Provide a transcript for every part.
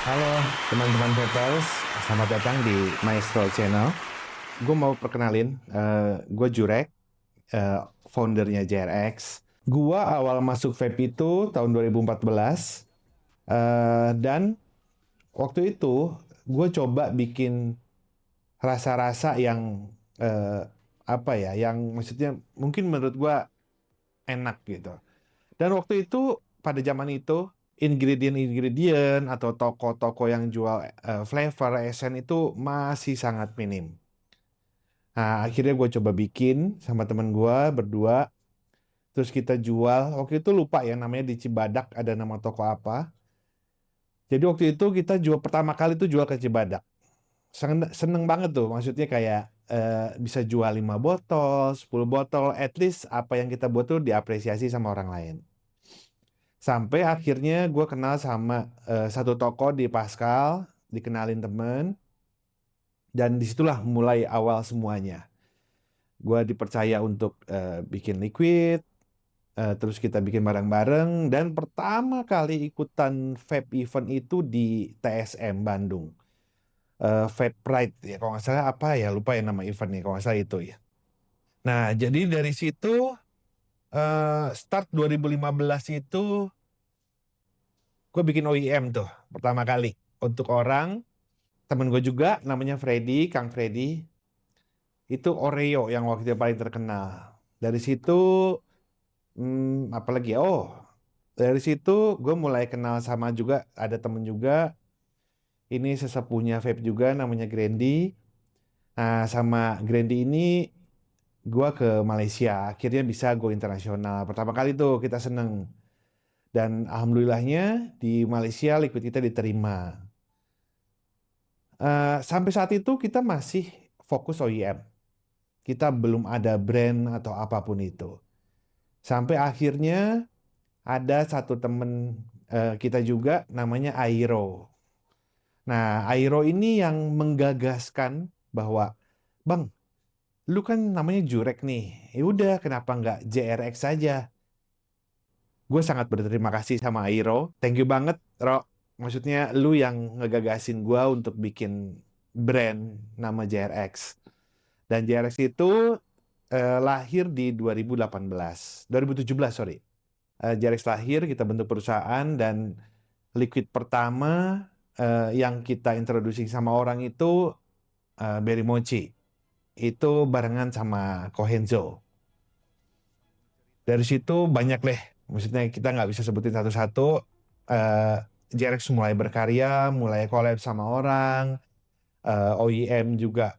Halo teman-teman vapers, selamat datang di Maestro Channel. Gue mau perkenalin, gue Jurek, foundernya JRX. Gue awal masuk vape itu tahun 2014, dan waktu itu gue coba bikin rasa-rasa yang apa ya, yang maksudnya mungkin menurut gue enak gitu. Dan waktu itu pada zaman itu ingredient-ingredient atau toko-toko yang jual flavor esen itu masih sangat minim. Nah, akhirnya gue coba bikin sama temen gue berdua. Terus kita jual. Waktu itu lupa ya namanya di Cibadak ada nama toko apa. Jadi waktu itu kita jual pertama kali tuh jual ke Cibadak. Seneng banget tuh. Maksudnya kayak bisa jual 5 botol, 10 botol. At least apa yang kita buat tuh diapresiasi sama orang lain. Sampai akhirnya gue kenal sama satu toko di Pascal, dikenalin temen, dan disitulah mulai awal semuanya. Gue dipercaya untuk bikin liquid, terus kita bikin bareng-bareng, dan pertama kali ikutan vape event itu di TSM Bandung. Vape Pride ya, kalau nggak salah apa ya, lupa ya nama eventnya, kalau nggak salah itu ya. Nah, jadi dari situ start 2015 itu gue bikin OEM tuh pertama kali untuk orang. Temen gue juga namanya Freddy, Kang Freddy. Itu Oreo yang waktu itu paling terkenal. Dari situ, apalagi ya? Oh, dari situ gue mulai kenal sama juga, ada temen juga. Ini sesepunya vape juga namanya Grandy. Nah, sama Grandy ini gue ke Malaysia. Akhirnya bisa go internasional. Pertama kali tuh kita seneng. Dan alhamdulillahnya di Malaysia liquid kita diterima. Sampai saat itu kita masih fokus OEM. Kita belum ada brand atau apapun itu. Sampai akhirnya ada satu temen kita juga namanya Airo. Nah, Airo ini yang menggagaskan bahwa, Bang, lu kan namanya Jurek nih. Ya udah, kenapa nggak JRX saja? Gue sangat berterima kasih sama Airo. Thank you banget, Ro. Maksudnya lu yang ngegagasin gue untuk bikin brand nama JRX. Dan JRX itu lahir di 2018, 2017 sorry. JRX lahir, kita bentuk perusahaan dan liquid pertama yang kita introduksi sama orang itu Berry Mochi. Itu barengan sama Kohenzo. Dari situ banyak deh, maksudnya kita nggak bisa sebutin satu-satu. Eh, JRX mulai berkarya, mulai collab sama orang, OEM juga.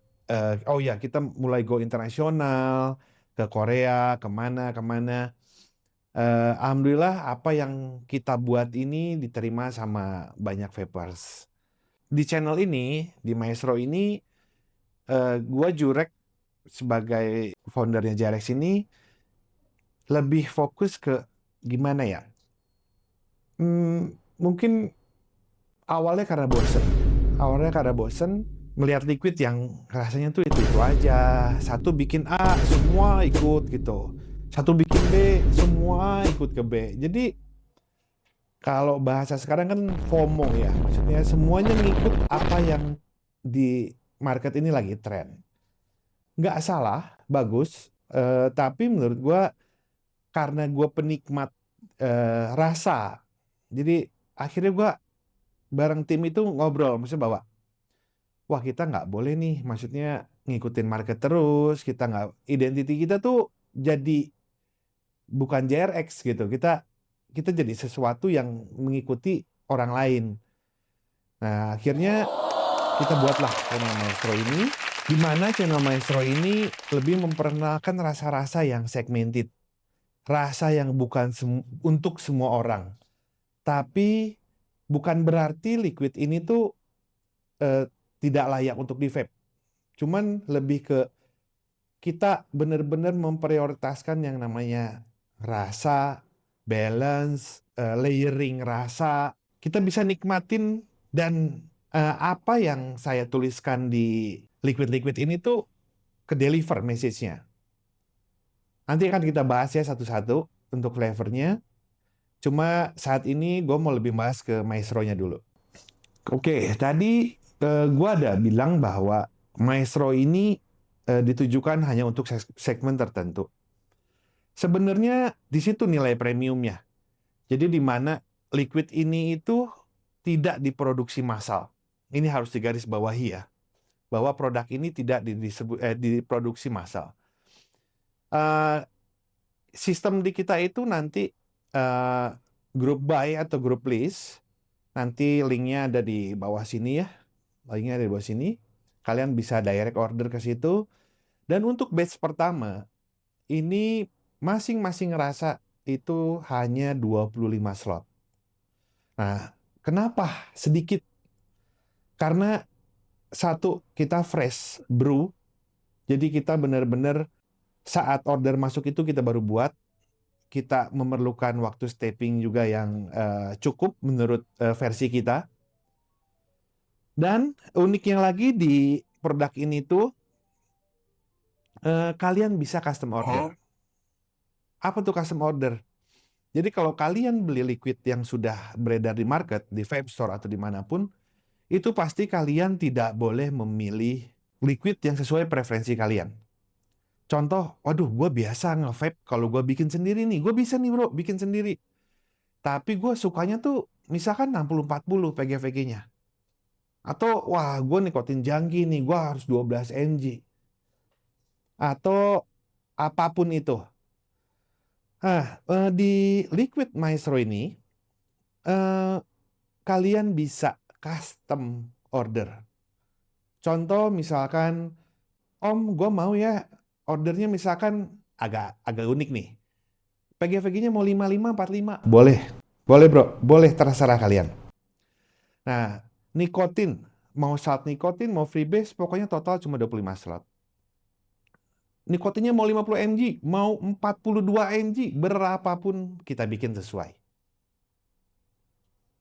Oh ya, kita mulai go internasional, ke Korea, kemana-kemana. Alhamdulillah apa yang kita buat ini diterima sama banyak vapers. Di channel ini, di Maestro ini, gua Jurek sebagai foundernya Jarex ini lebih fokus ke gimana ya? Mungkin awalnya karena bosen. Awalnya karena bosen melihat liquid yang rasanya tuh itu aja. Satu bikin A, semua ikut gitu. Satu bikin B, semua ikut ke B. Jadi kalau bahasa sekarang kan FOMO ya, maksudnya semuanya ngikut apa yang di market ini lagi tren. Nggak salah, bagus, tapi menurut gua karena gua penikmat rasa, jadi akhirnya gua bareng tim itu ngobrol, maksudnya bahwa wah kita nggak boleh nih, maksudnya ngikutin market terus, kita nggak, identiti kita tuh jadi bukan JRX gitu, kita kita jadi sesuatu yang mengikuti orang lain. Nah, akhirnya kita buatlah channel Maestro ini, di mana channel Maestro ini lebih memperkenalkan rasa-rasa yang segmented, rasa yang bukan untuk semua orang. Tapi bukan berarti liquid ini tuh eh, tidak layak untuk di vape. Cuman lebih ke kita benar-benar memprioritaskan yang namanya rasa, balance, layering rasa. Kita bisa nikmatin dan apa yang saya tuliskan di liquid-liquid ini tuh ke deliver message-nya. Nanti akan kita bahas ya satu-satu untuk flavornya. Cuma saat ini gue mau lebih bahas ke maestro-nya dulu. Oke, tadi gua ada bilang bahwa Maestro ini ditujukan hanya untuk segmen tertentu. Sebenarnya di situ nilai premiumnya. Jadi di mana liquid ini itu tidak diproduksi massal. Ini harus digarisbawahi ya, bahwa produk ini tidak diproduksi massal. Eh, Sistem di kita itu nanti group buy atau group list, nanti linknya ada di bawah sini ya. Linknya ada di bawah sini. Kalian bisa direct order ke situ. Dan untuk batch pertama, ini masing-masing rasa itu hanya 25 slot. Nah, kenapa sedikit? Karena satu, kita fresh brew. Jadi kita benar-benar saat order masuk itu kita baru buat. Kita memerlukan waktu steeping juga yang cukup menurut versi kita. Dan uniknya lagi di produk ini tuh kalian bisa custom order. Apa tuh custom order? Jadi kalau kalian beli liquid yang sudah beredar di market, di vape store atau dimanapun, itu pasti kalian tidak boleh memilih liquid yang sesuai preferensi kalian. Contoh, waduh gue biasa nge-vape kalau gue bikin sendiri nih. Gue bisa nih bro, bikin sendiri. Tapi gue sukanya tuh misalkan 60-40 PGVG-nya. Atau wah gue nikotin jangki nih, gue harus 12 mg. Atau apapun itu. Di Liquid Maestro ini, kalian bisa custom order. Contoh misalkan, Om, gue mau ya ordernya misalkan agak unik nih. PGVG-nya mau 55, 45. Boleh. Boleh bro, boleh terserah kalian. Nah, nikotin. Mau salt nikotin, mau freebase, pokoknya total cuma 25 slot. Nikotinnya mau 50 mg, mau 42 mg, berapapun kita bikin sesuai.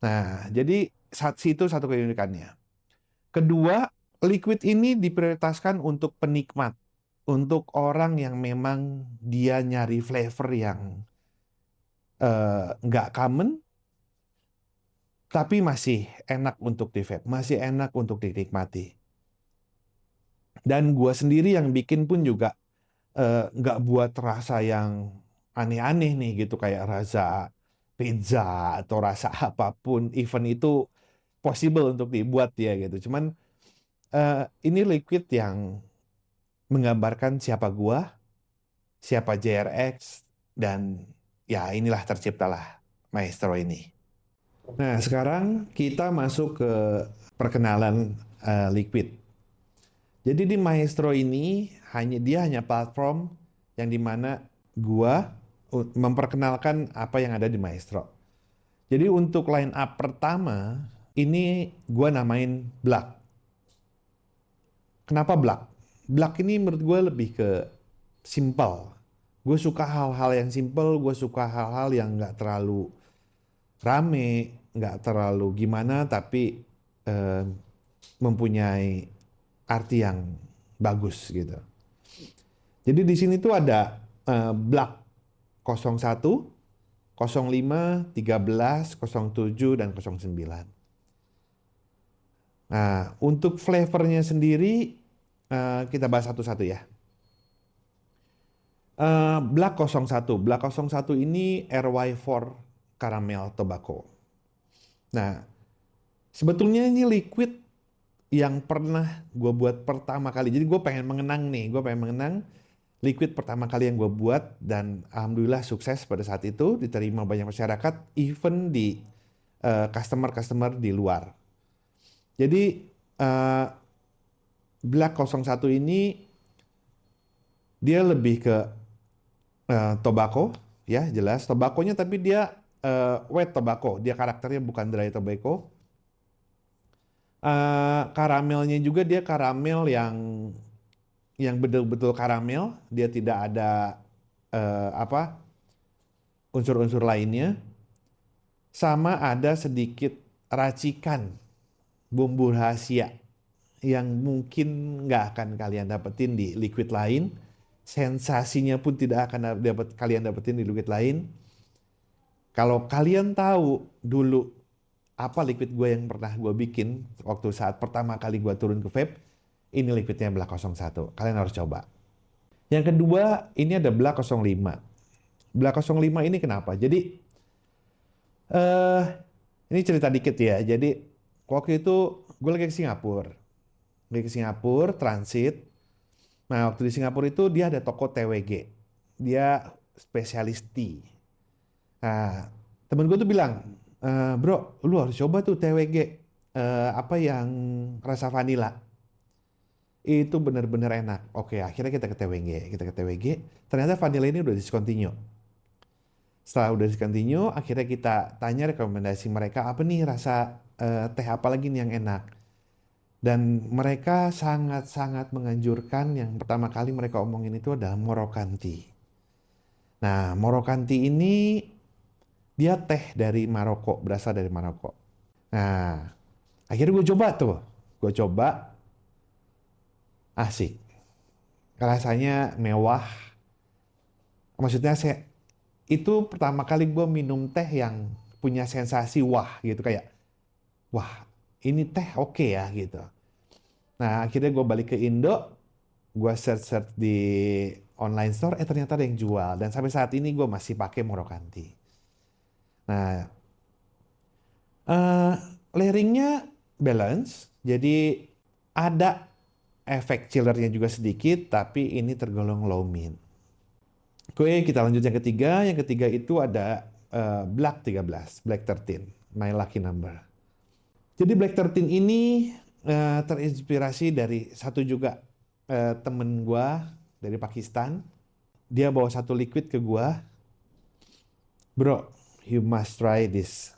Nah, jadi situ satu keunikannya. Kedua, liquid ini diprioritaskan untuk penikmat. Untuk orang yang memang dia nyari flavor yang nggak common, tapi masih enak untuk di vape, masih enak untuk dinikmati. Dan gua sendiri yang bikin pun juga nggak buat rasa yang aneh-aneh nih gitu, kayak rasa pizza atau rasa apapun, even itu possible untuk dibuat ya gitu. Cuman ini liquid yang menggambarkan siapa gua, siapa JRX, dan ya inilah terciptalah Maestro ini. Nah, sekarang kita masuk ke perkenalan liquid. Jadi di Maestro ini dia hanya platform yang dimana gua memperkenalkan apa yang ada di Maestro. Jadi untuk line up pertama ini gua namain Black. Kenapa Black? Black ini menurut gue lebih ke simple. Gue suka hal-hal yang simple, gue suka hal-hal yang nggak terlalu rame, nggak terlalu gimana, tapi mempunyai arti yang bagus gitu. Jadi di sini tuh ada Black 01, 05, 13, 07, dan 09. Nah, untuk flavornya sendiri kita bahas satu-satu ya. Black 01. Black 01 ini RY4 Caramel Tobacco. Nah, sebetulnya ini liquid yang pernah gue buat pertama kali. Jadi gue pengen mengenang nih. Gue pengen mengenang liquid pertama kali yang gue buat. Dan alhamdulillah sukses pada saat itu. Diterima banyak masyarakat. Even di customer-customer di luar. Jadi Black 01 ini dia lebih ke tobacco, ya jelas tobacco-nya, tapi dia wet tobacco, dia karakternya bukan dry tobacco. Karamelnya juga dia karamel yang betul-betul karamel, dia tidak ada unsur-unsur lainnya. Sama ada sedikit racikan bumbu rahasia yang mungkin nggak akan kalian dapetin di liquid lain. Sensasinya pun tidak akan kalian dapetin di liquid lain. Kalau kalian tahu dulu apa liquid gue yang pernah gue bikin waktu saat pertama kali gue turun ke vape, ini liquidnya Black 01. Kalian harus coba. Yang kedua, ini ada Black 05. Black 05 ini kenapa? Jadi, eh ini cerita dikit ya. Jadi, waktu itu gue lagi ke Singapura. Lagi ke Singapura, transit. Nah, waktu di Singapura itu dia ada toko TWG. Dia spesialis tea. Nah, temen gue tuh bilang, bro, lu harus coba tuh TWG. Apa yang rasa vanilla. Itu bener-bener enak. Oke, akhirnya kita ke TWG. Ternyata vanilla ini udah discontinue. Setelah udah discontinue, akhirnya kita tanya rekomendasi mereka, apa nih rasa teh apa lagi nih yang enak. Dan mereka sangat-sangat menganjurkan, yang pertama kali mereka omongin itu adalah Moroccan tea. Nah, Moroccan tea ini dia teh dari Maroko, berasal dari Maroko. Nah, akhirnya gue coba tuh. Gue coba, asik. Rasanya mewah. Maksudnya itu pertama kali gue minum teh yang punya sensasi wah gitu. Kayak, wah ini teh oke ya gitu. Nah, akhirnya gue balik ke Indo, gue search di online store, ternyata ada yang jual. Dan sampai saat ini gue masih pakai Moroccan tea. Nah, eh layeringnya balance, jadi ada efek chillernya juga sedikit, tapi ini tergolong low min. Oke, kita lanjut yang ketiga. Yang ketiga itu ada Black 13, Black 13, my lucky number. Jadi Black 13 ini terinspirasi dari satu juga temen gua dari Pakistan. Dia bawa satu liquid ke gua, bro, you must try this.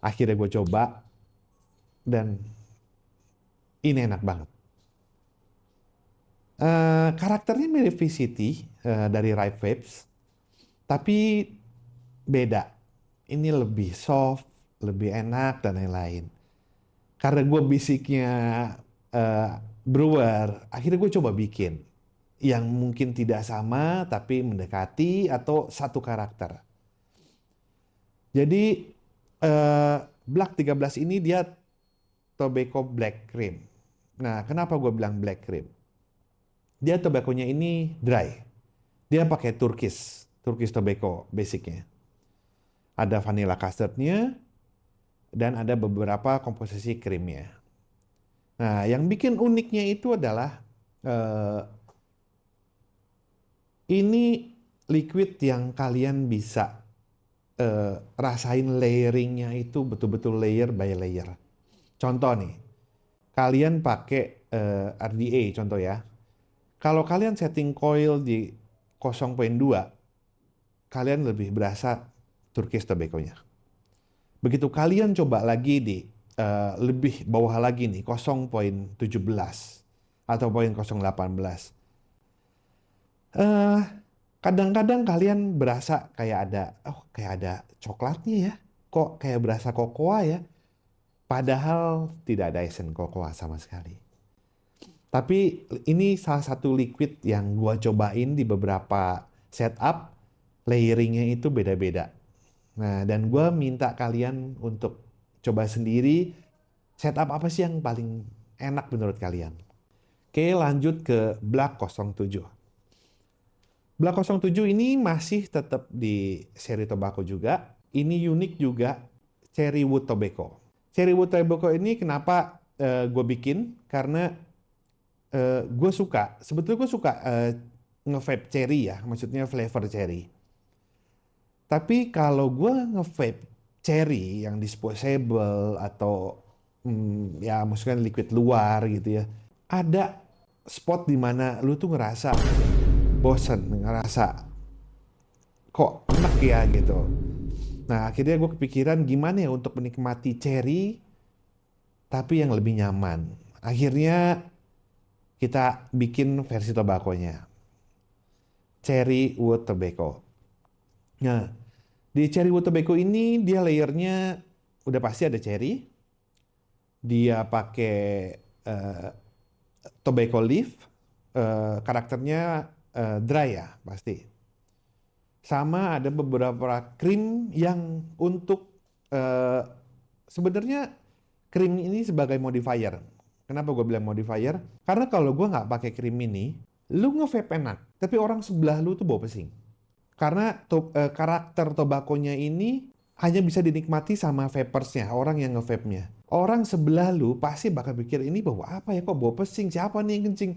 Akhirnya gue coba dan ini enak banget. Karakternya mirip VCT dari Ripe Vapes, tapi beda. Ini lebih soft, lebih enak dan lain-lain. Karena gue basicnya eh, brewer, akhirnya gue coba bikin yang mungkin tidak sama tapi mendekati atau satu karakter. Jadi Black 13 ini dia tobacco black cream. Nah, kenapa gue bilang black cream? Dia tobacco-nya ini dry. Dia pakai Turkish tobacco basicnya. Ada vanilla custardnya dan ada beberapa komposisi krimnya. Nah, yang bikin uniknya itu adalah eh, ini liquid yang kalian bisa rasain layeringnya itu betul-betul layer by layer. Contoh nih, kalian pakai RDA contoh ya. Kalau kalian setting coil di 0,2, kalian lebih berasa Turkish tobacco-nya. Begitu kalian coba lagi di lebih bawah lagi nih 0,17 atau 0,18. Eh kadang-kadang kalian berasa kayak ada coklatnya ya. Kok kayak berasa kokoa ya? Padahal tidak ada esen kokoa sama sekali. Tapi ini salah satu liquid yang gua cobain di beberapa setup, layeringnya itu beda-beda. Nah, dan gua minta kalian untuk coba sendiri setup apa sih yang paling enak menurut kalian. Oke, lanjut ke Black 07. Black 07 ini masih tetap di seri tobacco juga. Ini unik juga, Cherry Wood Tobacco. Cherry Wood Tobacco ini kenapa gue bikin? Karena gue suka, sebetulnya gue suka nge-vape cherry ya, maksudnya flavor cherry. Tapi kalau gue nge-vape cherry yang disposable atau ya maksudnya liquid luar gitu ya, ada spot di mana lu tuh ngerasa bosen, ngerasa kok enak ya gitu. Nah akhirnya gue kepikiran gimana ya untuk menikmati cherry tapi yang lebih nyaman. Akhirnya kita bikin versi tobakonya. Cherry Wood Tobacco. Nah, di Cherry Wood Tobacco ini dia layernya udah pasti ada cherry. Dia pakai eh, tobacco leaf. Karakternya dry ya pasti. Sama ada beberapa krim yang untuk sebenarnya krim ini sebagai modifier. Kenapa gue bilang modifier? Karena kalau gue nggak pakai krim ini, lu nge-vape enak, tapi orang sebelah lu tuh bau pesing. Karena karakter tobakonya ini hanya bisa dinikmati sama vapersnya, orang yang nge-vape-nya. Orang sebelah lu pasti bakal pikir, ini bau apa ya, kok bau pesing, siapa nih yang kencing?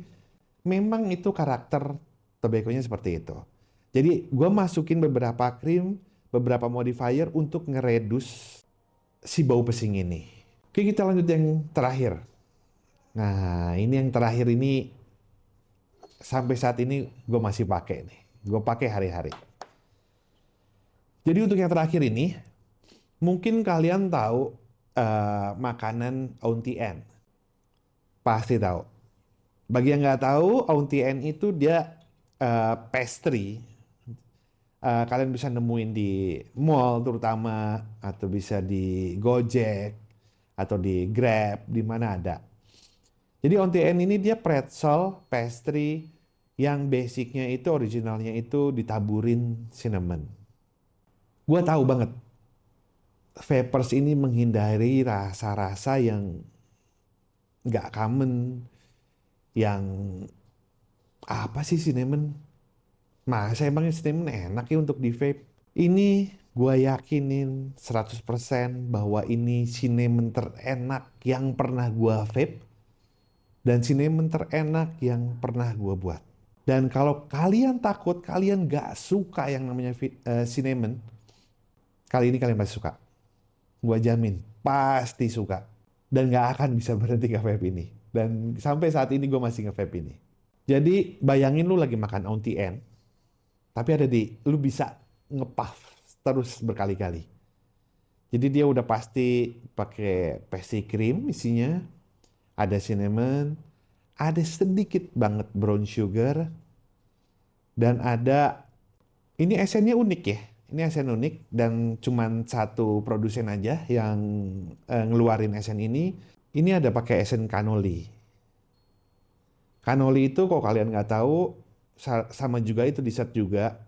Memang itu karakter tobakonya seperti itu. Jadi gue masukin beberapa krim, beberapa modifier untuk ngeredus si bau pesing ini. Oke, kita lanjut yang terakhir. Nah, ini yang terakhir ini sampai saat ini gue masih pakai nih. Gue pakai hari-hari. Jadi untuk yang terakhir ini, mungkin kalian tahu makanan Auntie Anne. Pasti tahu. Bagi yang nggak tahu, Auntie Anne itu dia pastry. Kalian bisa nemuin di mall terutama, atau bisa di Gojek, atau di Grab, di mana ada. Jadi Auntie Anne ini dia pretzel, pastry, yang basicnya itu, originalnya itu ditaburin cinnamon. Gua tahu banget, vapers ini menghindari rasa-rasa yang nggak common, yang apa sih cinnamon? Masa emangnya cinnamon enak ya untuk di vape? Ini gua yakinin 100% bahwa ini cinnamon terenak yang pernah gua vape, dan cinnamon terenak yang pernah gua buat. Dan kalau kalian takut, kalian nggak suka yang namanya cinnamon, kali ini kalian pasti suka. Gua jamin, pasti suka. Dan nggak akan bisa berhenti nge-vape ini. Dan sampai saat ini gue masih nge-vape ini. Jadi bayangin lu lagi makan Auntie Anne, tapi lu bisa nge-puff terus berkali-kali. Jadi dia udah pasti pakai pastry cream isinya, ada cinnamon, ada sedikit banget brown sugar, dan ada, ini esennya unik ya. Ini esen unik dan cuman satu produsen aja yang ngeluarin esen ini. Ini ada pakai esen cannoli. Cannoli itu kalau kalian nggak tahu, sama juga itu dessert juga.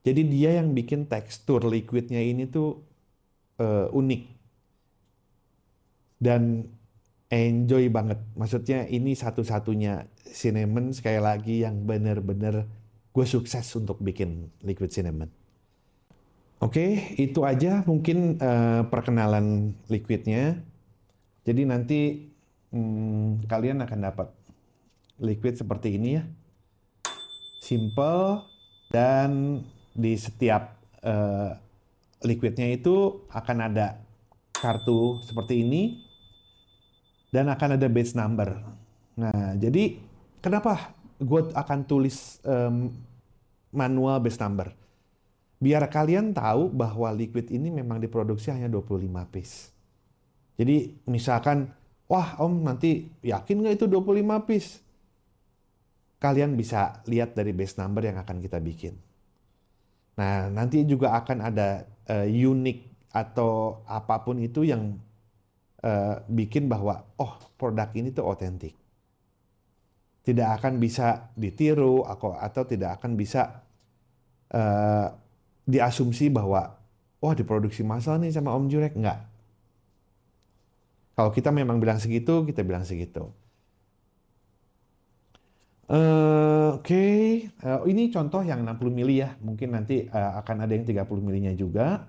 Jadi dia yang bikin tekstur liquidnya ini tuh unik. Dan enjoy banget. Maksudnya ini satu-satunya cinnamon sekali lagi yang bener-bener gue sukses untuk bikin liquid cinnamon. Oke, itu aja mungkin perkenalan liquidnya. Jadi nanti kalian akan dapat liquid seperti ini ya. Simple, dan di setiap liquidnya itu akan ada kartu seperti ini dan akan ada batch number. Nah, jadi kenapa gue akan tulis manual batch number? Biar kalian tahu bahwa liquid ini memang diproduksi hanya 25 piece. Jadi misalkan, wah om nanti yakin nggak itu 25 piece? Kalian bisa lihat dari batch number yang akan kita bikin. Nah, nanti juga akan ada unique atau apapun itu yang bikin bahwa, oh produk ini tuh otentik. Tidak akan bisa ditiru atau tidak akan bisa diasumsi bahwa, wah diproduksi massal nih sama Om Jurek. Enggak. Kalau kita memang bilang segitu, kita bilang segitu. Oke. Ini contoh yang 60 mili ya. Mungkin nanti akan ada yang 30 milinya juga.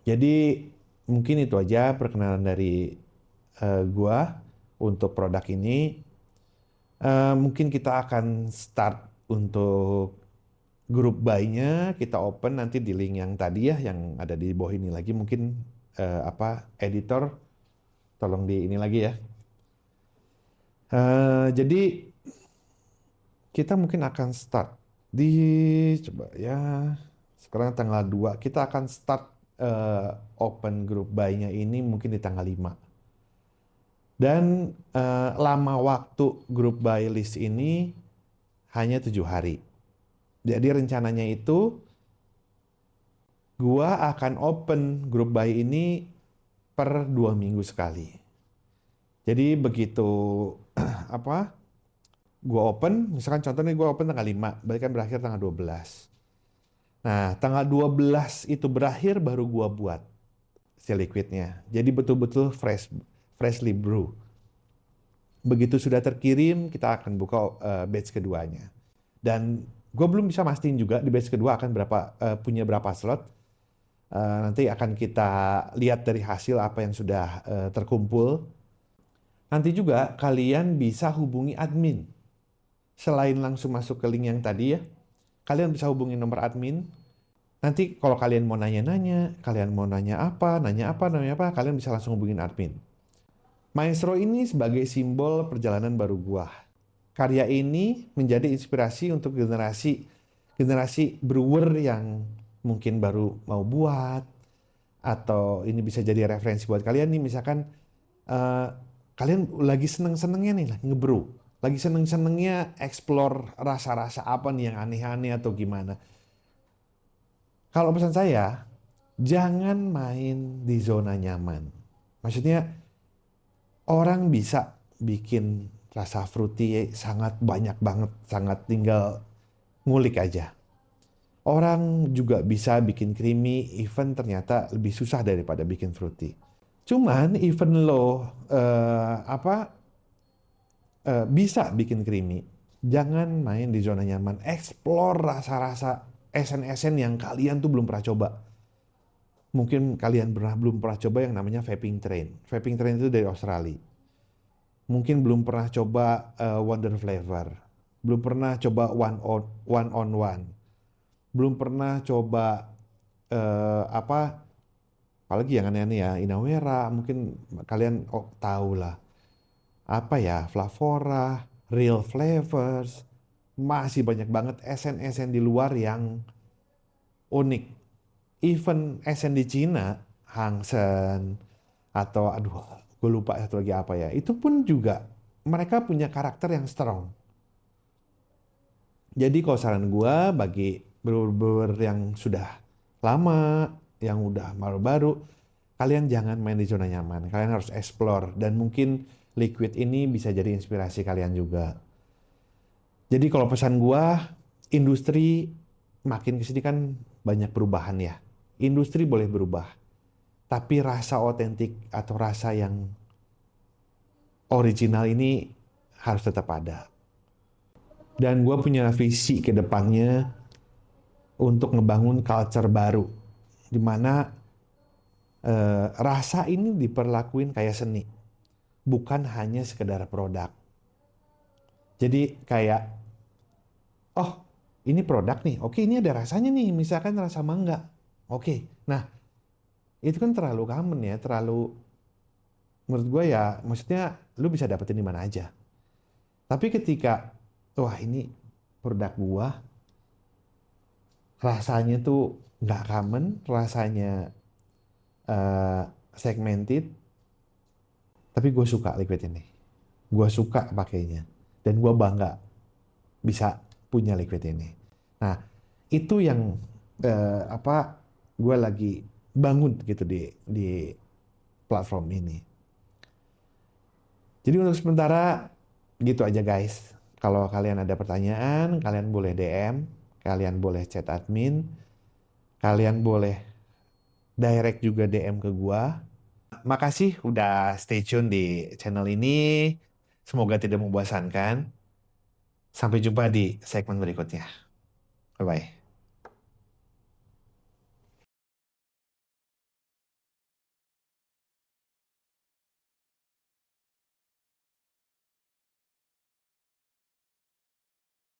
Jadi mungkin itu aja perkenalan dari gua untuk produk ini. Mungkin kita akan start untuk grup buy-nya. Kita open nanti di link yang tadi ya, yang ada di bawah ini lagi. Mungkin editor tolong di ini lagi ya. Jadi kita mungkin akan start coba ya, sekarang tanggal 2, kita akan start open group buy-nya ini mungkin di tanggal 5. Dan lama waktu group buy list ini hanya 7 hari. Jadi rencananya itu gua akan open group buy ini per 2 minggu sekali. Jadi begitu gua open, misalkan contohnya gua open tanggal 5, berarti kan berakhir tanggal 12. Nah, tanggal 12 itu berakhir baru gua buat si liquidnya. Jadi betul-betul freshly brew. Begitu sudah terkirim, kita akan buka batch keduanya. Dan gue belum bisa mastiin juga di batch kedua akan punya berapa slot. Nanti akan kita lihat dari hasil apa yang sudah terkumpul. Nanti juga kalian bisa hubungi admin. Selain langsung masuk ke link yang tadi ya, kalian bisa hubungi nomor admin. Nanti kalau kalian mau nanya-nanya, kalian mau nanya apa, kalian bisa langsung hubungin admin. Maestro ini sebagai simbol perjalanan baru gua. Karya ini menjadi inspirasi untuk generasi brewer yang mungkin baru mau buat, atau ini bisa jadi referensi buat kalian nih, misalkan kalian lagi seneng-senengnya nih ngebrew, lagi seneng-senengnya explore rasa-rasa apa nih yang aneh-aneh atau gimana. Kalau pesan saya, jangan main di zona nyaman. Maksudnya orang bisa bikin rasa fruity sangat banyak banget, sangat tinggal ngulik aja. Orang juga bisa bikin creamy, even ternyata lebih susah daripada bikin fruity. Cuman even lo bisa bikin creamy, jangan main di zona nyaman. Explore rasa-rasa esen-esen yang kalian tuh belum pernah coba. Mungkin kalian belum pernah coba yang namanya vaping train. Vaping train itu dari Australia. Mungkin belum pernah coba Wonder Flavor. Belum pernah coba one on one. Belum pernah coba apalagi yang aneh-aneh ya, Inawera. Mungkin kalian tahu lah. Apa ya, Flavora, Real Flavors. Masih banyak banget esen-esen di luar yang unik. Even esen di Cina, Hangsen, atau aduh, gue lupa satu lagi apa ya. Itu pun juga mereka punya karakter yang strong. Jadi kalau saran gue bagi brewer-brewer yang sudah lama, yang udah baru-baru, kalian jangan main di zona nyaman. Kalian harus explore dan mungkin liquid ini bisa jadi inspirasi kalian juga. Jadi kalau pesan gue, industri makin kesini kan banyak perubahan ya. Industri boleh berubah, tapi rasa otentik atau rasa yang original ini harus tetap ada. Dan gue punya visi ke depannya untuk ngebangun culture baru, di mana rasa ini diperlakuin kayak seni, bukan hanya sekedar produk. Jadi kayak, oh ini produk nih, oke ini ada rasanya nih, misalkan rasa mangga. Oke, nah itu kan terlalu common ya, menurut gue ya, maksudnya lu bisa dapetin di mana aja. Tapi ketika, wah ini produk gua, rasanya tuh nggak common, rasanya segmented, tapi gue suka liquid ini. Gue suka pakainya. Dan gue bangga bisa punya liquid ini. Nah, itu yang gue lagi bangun gitu di platform ini. Jadi untuk sementara gitu aja guys. Kalau kalian ada pertanyaan, kalian boleh DM, kalian boleh chat admin, kalian boleh direct juga DM ke gua. Makasih udah stay tune di channel ini. Semoga tidak membosankan. Sampai jumpa di segmen berikutnya. Bye-bye.